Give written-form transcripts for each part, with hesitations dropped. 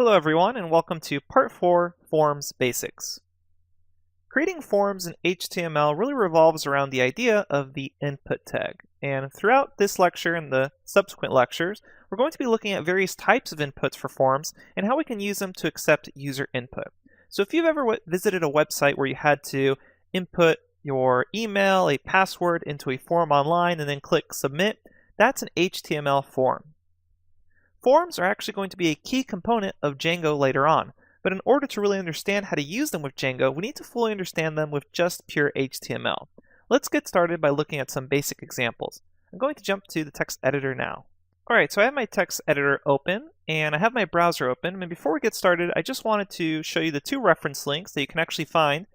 Hello everyone and welcome to Part 4, Forms Basics. Creating forms in HTML really revolves around the idea of the input tag. And throughout this lecture and the subsequent lectures, we're going to be looking at various types of inputs for forms and how we can use them to accept user input. So if you've ever visited a website where you had to input your email, a password into a form online and then click submit, that's an HTML form. Forms are actually going to be a key component of Django later on, but in order to really understand how to use them with Django, we need to fully understand them with just pure HTML. Let's get started by looking at some basic examples. I'm going to jump to the text editor now. Alright, so I have my text editor open, and I have my browser open, and before we get started, I just wanted to show you the two reference links that you can actually find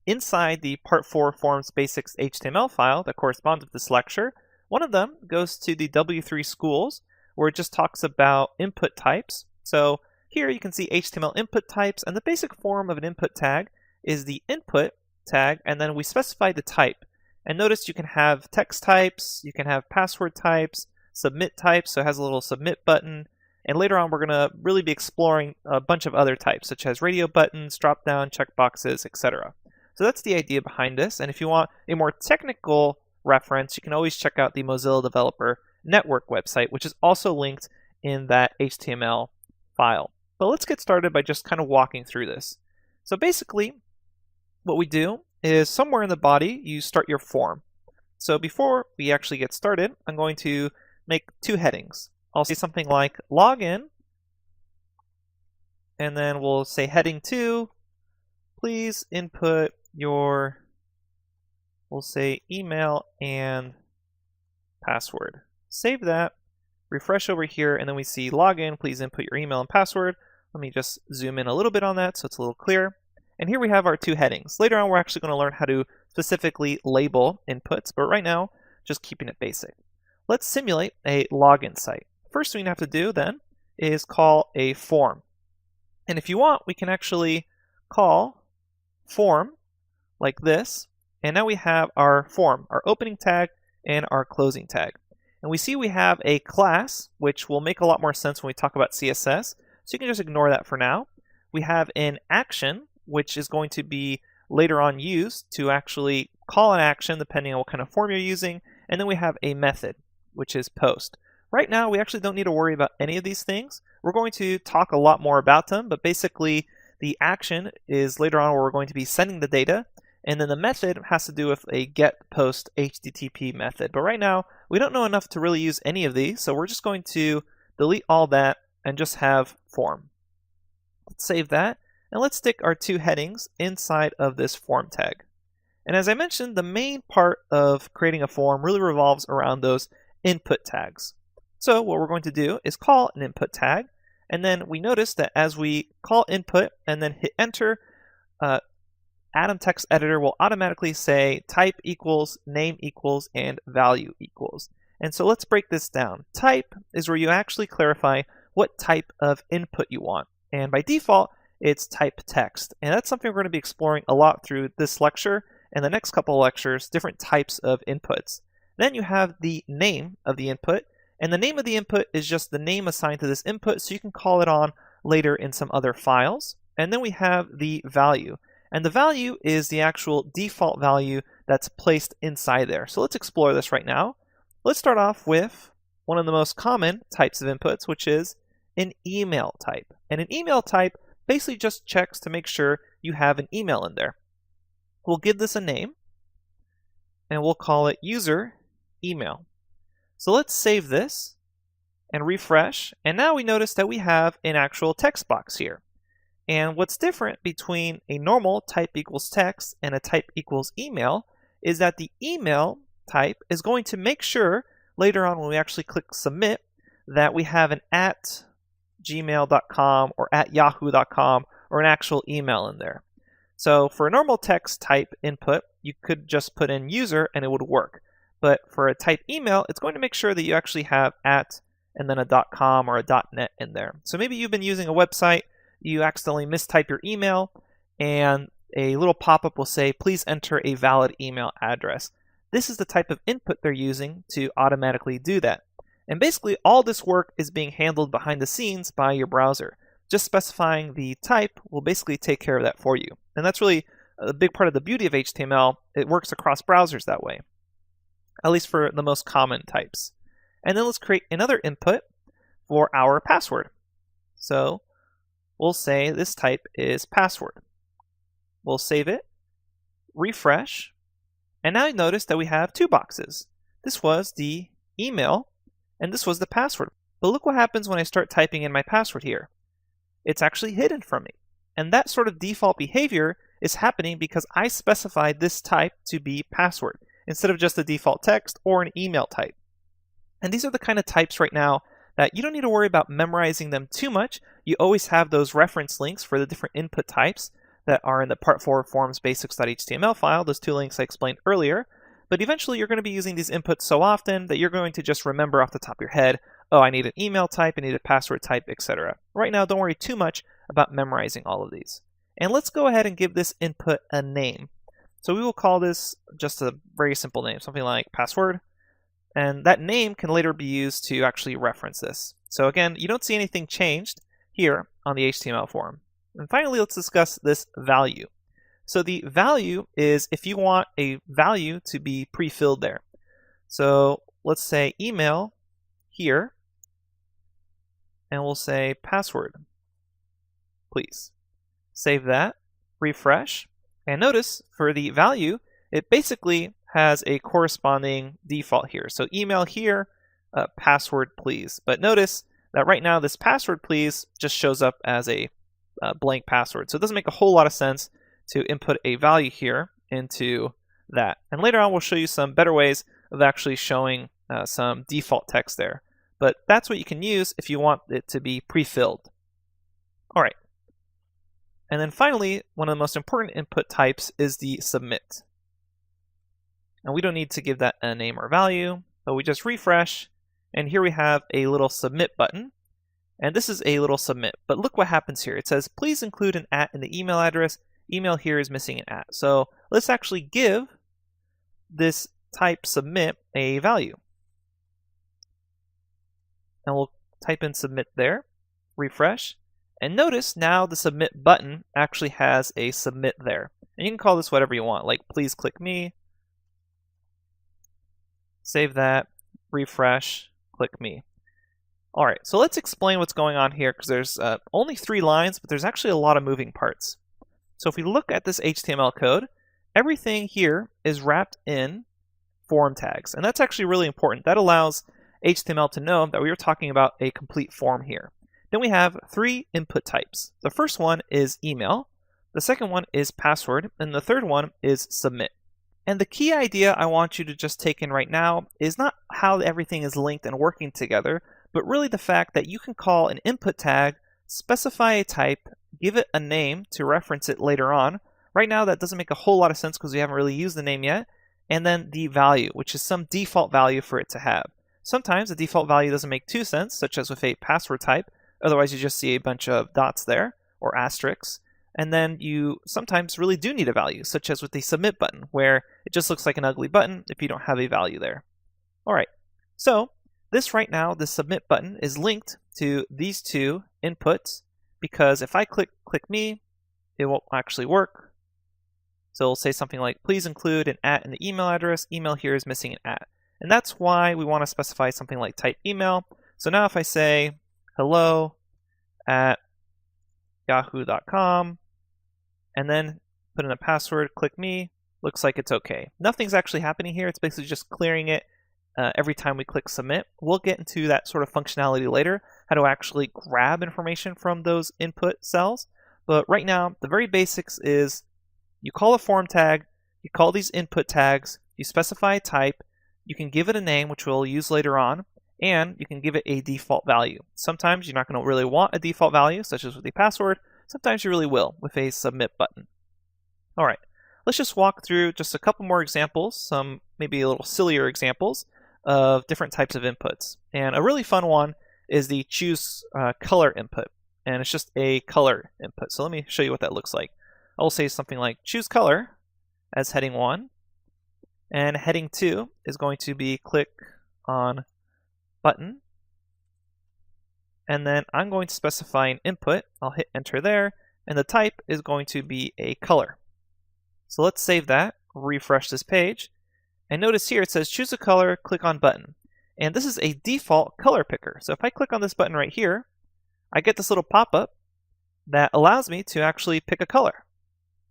inside the Part 4 Forms Basics HTML file that corresponds with this lecture. One of them goes to the W3 Schools, where it just talks about input types. So here you can see HTML input types, and the basic form of an input tag is the input tag, and then we specify the type. And notice you can have text types, you can have password types, submit types, so it has a little submit button, and later on we're going to really be exploring a bunch of other types, such as radio buttons, drop-down, checkboxes, etc. So that's the idea behind this, and if you want a more technical reference, you can always check out the Mozilla Developer Network website, which is also linked in that HTML file. But let's get started by just kind of walking through this. So basically, what we do is somewhere in the body, you start your form. So before we actually get started, I'm going to make two headings. I'll say something like login, and then we'll say heading 2, please input your, we'll say email and password. Save that, refresh over here, and then we see login, please input your email and password. Let me just zoom in a little bit on that so it's a little clearer. And here we have our two headings. Later on we're actually going to learn how to specifically label inputs, but right now, just keeping it basic. Let's simulate a login site. First thing we have to do then is call a form. And if you want, we can actually call form like this, and now we have our form, our opening tag and our closing tag. And we see we have a class, which will make a lot more sense when we talk about CSS, so you can just ignore that for now. We have an action, which is going to be later on used to actually call an action depending on what kind of form you're using, and then we have a method, which is post. Right now, we actually don't need to worry about any of these things. We're going to talk a lot more about them, but basically the action is later on where we're going to be sending the data, and then the method has to do with a get post HTTP method. But right now, we don't know enough to really use any of these, so we're just going to delete all that and just have form. Let's save that, and let's stick our two headings inside of this form tag. And as I mentioned, the main part of creating a form really revolves around those input tags. So what we're going to do is call an input tag, and then we notice that as we call input and then hit enter, Atom Text Editor will automatically say type equals, name equals, and value equals. And so let's break this down. Type is where you actually clarify what type of input you want. And by default, it's type text. And that's something we're going to be exploring a lot through this lecture and the next couple of lectures, different types of inputs. Then you have the name of the input. And the name of the input is just the name assigned to this input, so you can call it on later in some other files. And then we have the value. And the value is the actual default value that's placed inside there. So let's explore this right now. Let's start off with one of the most common types of inputs, which is an email type. And an email type basically just checks to make sure you have an email in there. We'll give this a name, and we'll call it user email. So let's save this and refresh. And now we notice that we have an actual text box here. And what's different between a normal type equals text and a type equals email is that the email type is going to make sure later on when we actually click submit that we have an at gmail.com or at yahoo.com or an actual email in there. So for a normal text type input, you could just put in user and it would work. But for a type email, it's going to make sure that you actually have at and then a .com or a .net in there. So maybe you've been using a website, you accidentally mistype your email, and a little pop-up will say, please enter a valid email address. This is the type of input they're using to automatically do that. And basically all this work is being handled behind the scenes by your browser. just specifying the type will basically take care of that for you. And that's really a big part of the beauty of HTML. It works across browsers that way, at least for the most common types. And then let's create another input for our password. So we'll say this type is password. We'll save it, refresh, and now you notice that we have two boxes. This was the email, and this was the password. But look what happens when I start typing in my password here. It's actually hidden from me. And that sort of default behavior is happening because I specified this type to be password instead of just a default text or an email type. And these are the kind of types right now that you don't need to worry about memorizing them too much. You always have those reference links for the different input types that are in the Part 4 Forms Basics.html file, those two links I explained earlier. But eventually you're going to be using these inputs so often that you're going to just remember off the top of your head, oh, I need an email type, I need a password type, etc. Right now, don't worry too much about memorizing all of these. And let's go ahead and give this input a name. So we will call this just a very simple name, something like password. And that name can later be used to actually reference this. So again, you don't see anything changed here on the HTML form. And finally, let's discuss this value. So the value is if you want a value to be pre-filled there. So let's say email here, and we'll say password, please. Save that, refresh, and notice for the value, it basically has a corresponding default here. So email here, password please. But notice that right now this password please just shows up as a blank password. So it doesn't make a whole lot of sense to input a value here into that. And later on we'll show you some better ways of actually showing some default text there. But that's what you can use if you want it to be pre-filled. All right. And then finally, one of the most important input types is the submit. And we don't need to give that a name or value, but we just refresh, and here we have a little submit button. And this is a little submit, but look what happens here. It says, please include an @ in the email address. Email here is missing an @. So let's actually give this type submit a value. And we'll type in submit there, refresh, and notice now the submit button actually has a submit there. And you can call this whatever you want, like please click me, save that, refresh, click me. All right, so let's explain what's going on here because there's only 3 lines, but there's actually a lot of moving parts. So if we look at this HTML code, everything here is wrapped in form tags, and that's actually really important. That allows HTML to know that we were talking about a complete form here. Then we have 3 input types. The first one is email, the second one is password, and the third one is submit. And the key idea I want you to just take in right now is not how everything is linked and working together, but really the fact that you can call an input tag, specify a type, give it a name to reference it later on. Right now that doesn't make a whole lot of sense because we haven't really used the name yet. And then the value, which is some default value for it to have. Sometimes the default value doesn't make too sense, such as with a password type. Otherwise you just see a bunch of dots there, or asterisks. And then you sometimes really do need a value, such as with the submit button, where it just looks like an ugly button if you don't have a value there. All right, so this right now, the submit button is linked to these 2 inputs because if I click me, it won't actually work. So it'll say something like, please include an @ in the email address. Email here is missing an @. And that's why we want to specify something like type email. So now if I say hello@yahoo.com and then put in a password, click me, looks like it's okay. Nothing's actually happening here. It's basically just clearing it every time we click submit. We'll get into that sort of functionality later, how to actually grab information from those input cells. But right now, the very basics is you call a form tag, you call these input tags, you specify a type, you can give it a name, which we'll use later on, and you can give it a default value. Sometimes you're not going to really want a default value, such as with the password. Sometimes you really will with a submit button. All right, let's just walk through just a couple more examples, some maybe a little sillier examples of different types of inputs. And a really fun one is the choose color input. And it's just a color input. So let me show you what that looks like. I will say something like choose color as heading 1. And heading 2 is going to be click on button. and then I'm going to specify an input. I'll hit enter there, and the type is going to be a color. So let's save that, refresh this page, and notice here it says choose a color, click on button. And this is a default color picker. So if I click on this button right here, I get this little pop-up that allows me to actually pick a color.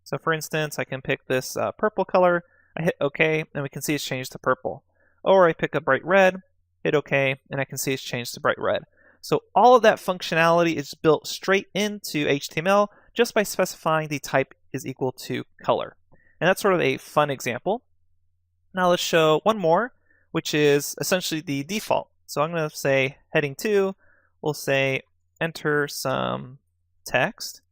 So for instance, I can pick this purple color, I hit OK, and we can see it's changed to purple. Or I pick a bright red, hit OK, and I can see it's changed to bright red. So all of that functionality is built straight into HTML just by specifying the type is equal to color. And that's sort of a fun example. Now let's show one more, which is essentially the default. So I'm going to say heading 2, we'll say enter some text,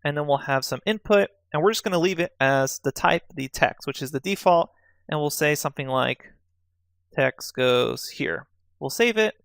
and then we'll have some input, and we're just going to leave it as the type, the text, which is the default, and we'll say something like text goes here. We'll save it,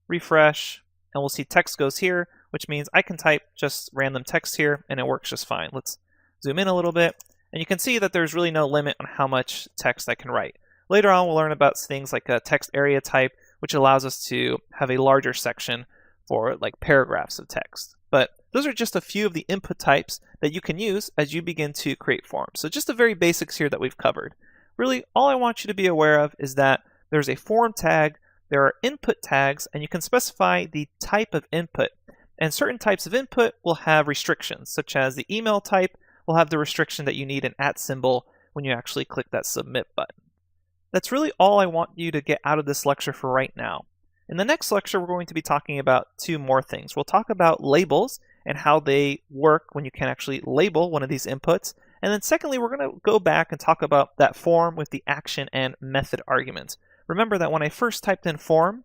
refresh, and we'll see text goes here, which means I can type just random text here, and it works just fine. Let's zoom in a little bit, and you can see that there's really no limit on how much text I can write. Later on, we'll learn about things like a text area type, which allows us to have a larger section for like paragraphs of text. But those are just a few of the input types that you can use as you begin to create forms. So just the very basics here that we've covered. Really, all I want you to be aware of is that there's a form tag, there are input tags, and you can specify the type of input. And certain types of input will have restrictions, such as the email type will have the restriction that you need an @ symbol when you actually click that submit button. That's really all I want you to get out of this lecture for right now. In the next lecture, we're going to be talking about two more things. We'll talk about labels and how they work when you can actually label one of these inputs. And then secondly, we're going to go back and talk about that form with the action and method arguments. Remember that when I first typed in form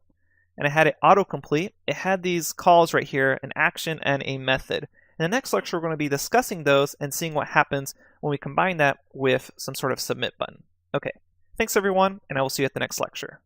and I had it autocomplete, it had these calls right here, an action and a method. In the next lecture, we're going to be discussing those and seeing what happens when we combine that with some sort of submit button. Okay. Thanks everyone, and I will see you at the next lecture.